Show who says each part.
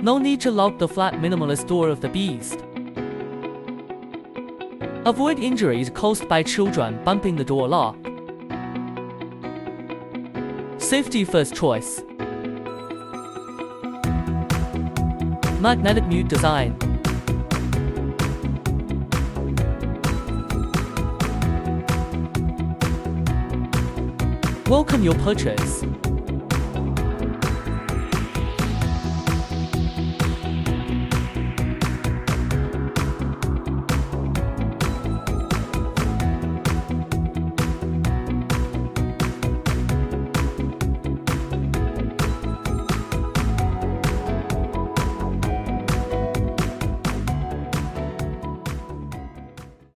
Speaker 1: No need to lock the flat minimalist door of the beast. Avoid injuries caused by children bumping the door lock. Safety first choice. Magnetic mute design. Welcome your purchase.